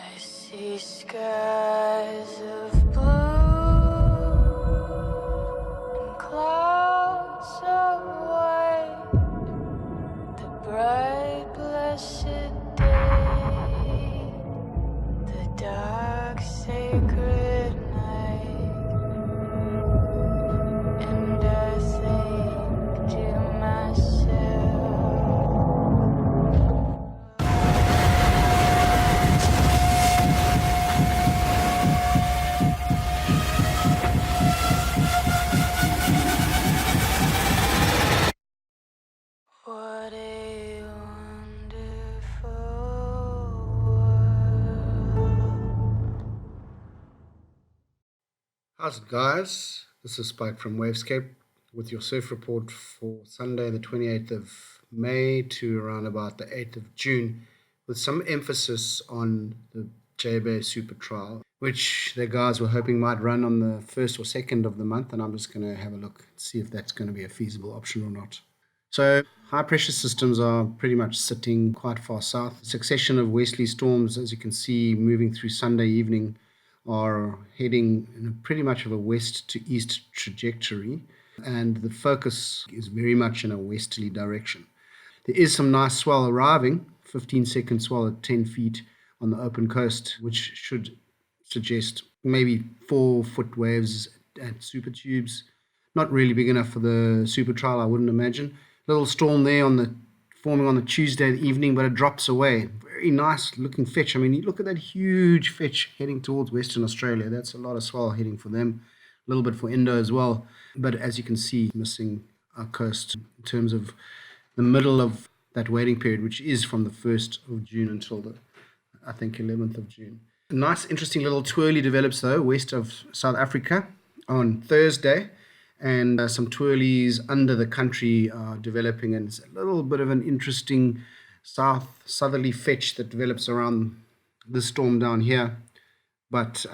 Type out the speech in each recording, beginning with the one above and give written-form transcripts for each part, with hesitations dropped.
I see skies of blue and clouds of white, the bright blessed day, the dark sacred night, and I think to myself, what a wonderful world. How's it, guys? This is Spike from Wavescape with your surf report for Sunday the 28th of May to around about the 8th of June, with some emphasis on the JBU Supertrial, which the guys were hoping might run on the 1st or 2nd of the month, and I'm just going to have a look, see if that's going to be a feasible option or not. So high pressure systems are pretty much sitting quite far south. Succession of westerly storms, as you can see, moving through Sunday evening, are heading in pretty much of a west to east trajectory, and the focus is very much in a westerly direction. There is some nice swell arriving, 15-second swell at 10 feet on the open coast, which should suggest maybe 4-foot waves at super tubes. Not really big enough for the super trial, I wouldn't imagine. Little storm there forming on the Tuesday evening, but it drops away. Very nice looking fetch. I mean, you look at that huge fetch heading towards Western Australia. That's a lot of swell heading for them. A little bit for Indo as well. But as you can see, missing our coast in terms of the middle of that waiting period, which is from the 1st of June until the, I think, 11th of June. A nice, interesting little twirly develops, though, west of South Africa on Thursday. And some twirlies under the country are developing, and it's a little bit of an interesting southerly fetch that develops around this storm down here. But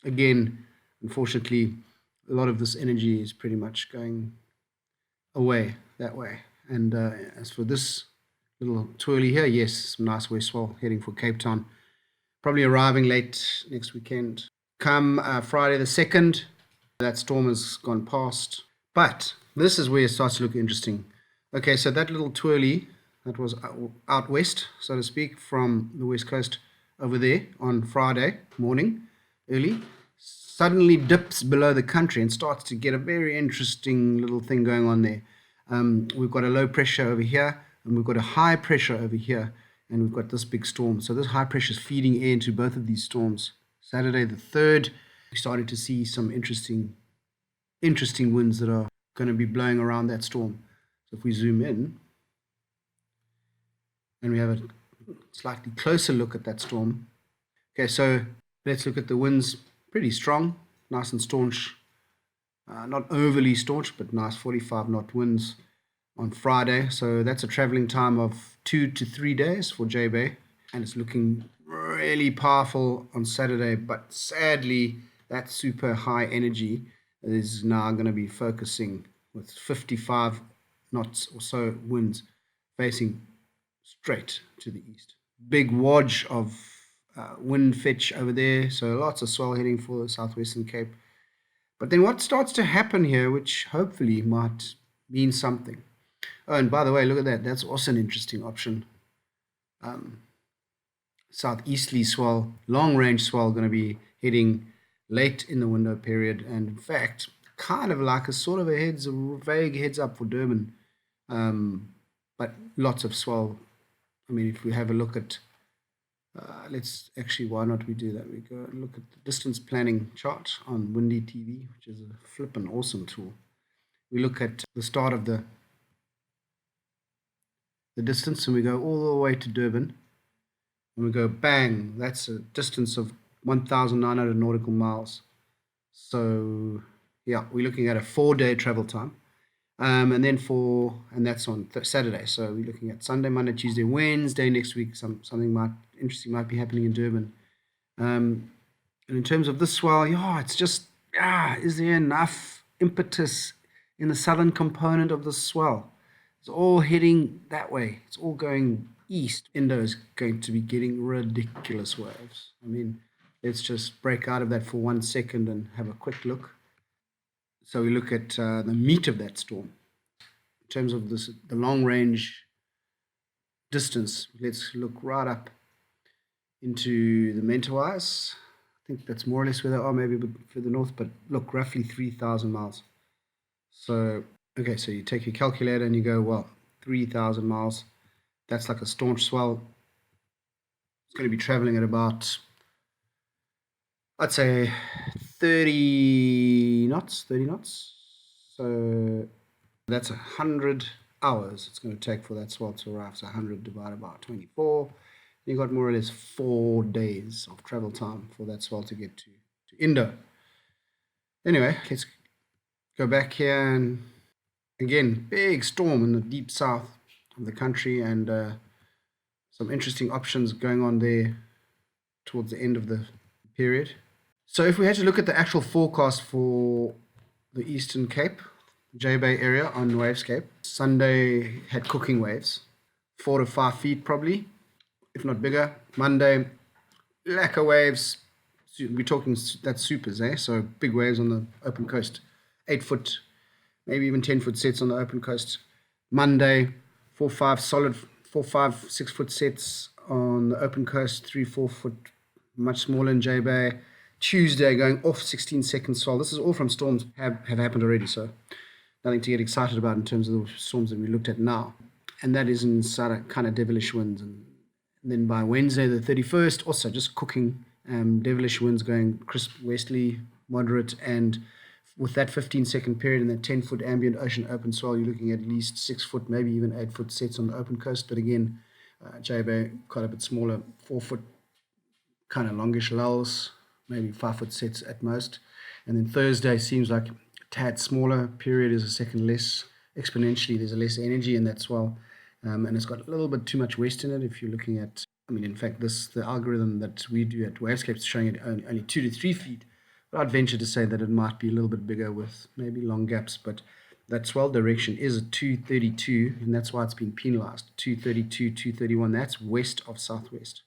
again, unfortunately, a lot of this energy is pretty much going away that way. And as for this little twirly here, yes, some nice west swell heading for Cape Town, probably arriving late next weekend. Come Friday the 2nd, that storm has gone past, but this is where it starts to look interesting. Okay, so that little twirly that was out west, so to speak, from the west coast over there on Friday morning, early, suddenly dips below the country and starts to get a very interesting little thing going on there. We've got a low pressure over here, and we've got a high pressure over here, and we've got this big storm. So this high pressure is feeding air into both of these storms. Saturday the 3rd, we started to see some interesting winds that are going to be blowing around that storm. So if we zoom in and we have a slightly closer look at that storm. Okay, so let's look at the winds. Pretty strong, nice and staunch, not overly staunch, but nice 45-knot winds on Friday. So that's a traveling time of 2 to 3 days for JBay, and it's looking really powerful on Saturday, but sadly that super high energy is now going to be focusing with 55 knots or so winds facing straight to the east. Big wodge of wind fetch over there, so lots of swell heading for the southwestern Cape. But then what starts to happen here, which hopefully might mean something. Oh, and by the way, look at that. That's also an interesting option. Southeasterly swell, long range swell, going to be heading late in the window period, and in fact kind of like a sort of a vague heads up for Durban, but lots of swell. I mean, if we have a look at let's actually, why not we do that, we go and look at the distance planning chart on Windy TV, which is a flippin' awesome tool. We look at the start of the distance, and we go all the way to Durban, and we go bang, that's a distance of 1,900 nautical miles. So yeah, we're looking at a 4-day travel time, and that's on Saturday. So we're looking at Sunday, Monday, Tuesday, Wednesday next week. Something interesting might be happening in Durban. And in terms of this swell, yeah, it's just is there enough impetus in the southern component of the swell? It's all heading that way. It's all going east, Indo is going to be getting ridiculous waves. I mean, let's just break out of that for 1 second and have a quick look. So we look at the meat of that storm. In terms of the long range distance, let's look right up into the Mentawais. I think that's more or less where they are, maybe a bit further north, but look, roughly 3,000 miles. So, okay, so you take your calculator and you go, well, 3,000 miles, that's like a staunch swell. It's going to be traveling at about, I'd say, 30 knots, 30 knots. So that's 100 hours it's going to take for that swell to arrive. So 100 divided by 24. You got more or less 4 days of travel time for that swell to get to Indo. Anyway, let's go back here, and again, big storm in the deep south of the country, and some interesting options going on there towards the end of the period. So if we had to look at the actual forecast for the Eastern Cape, J-Bay area on Wavescape, Sunday had cooking waves, 4 to 5 feet probably, if not bigger. Monday, lacquer waves. We're talking that's supers, eh? So big waves on the open coast, 8 foot, maybe even 10 foot sets on the open coast. Monday, 4, 5 solid 4, 5, 6 foot sets on the open coast, 3, 4 foot, much smaller in J Bay. Tuesday going off 16-second swell. This is all from storms have happened already, so nothing to get excited about in terms of the storms that we looked at now. And that is in kind of devilish winds. And then by Wednesday the 31st, also just cooking, devilish winds going crisp westerly, moderate, and with that 15-second period and that 10-foot ambient ocean open swell, you're looking at least 6 foot, maybe even 8 foot sets on the open coast. But again, J-Bay quite a bit smaller, 4 foot kind of longish lulls, maybe 5 foot sets at most. And then Thursday seems like a tad smaller period, is a second less exponentially. There's a less energy in that swell, and it's got a little bit too much west in it. If you're looking at, I mean, in fact, the algorithm that we do at Wavescape is showing it only 2 to 3 feet. But I'd venture to say that it might be a little bit bigger with maybe long gaps. But that swell direction is a 232, and that's why it's been penalized. 232, 231, that's west of southwest.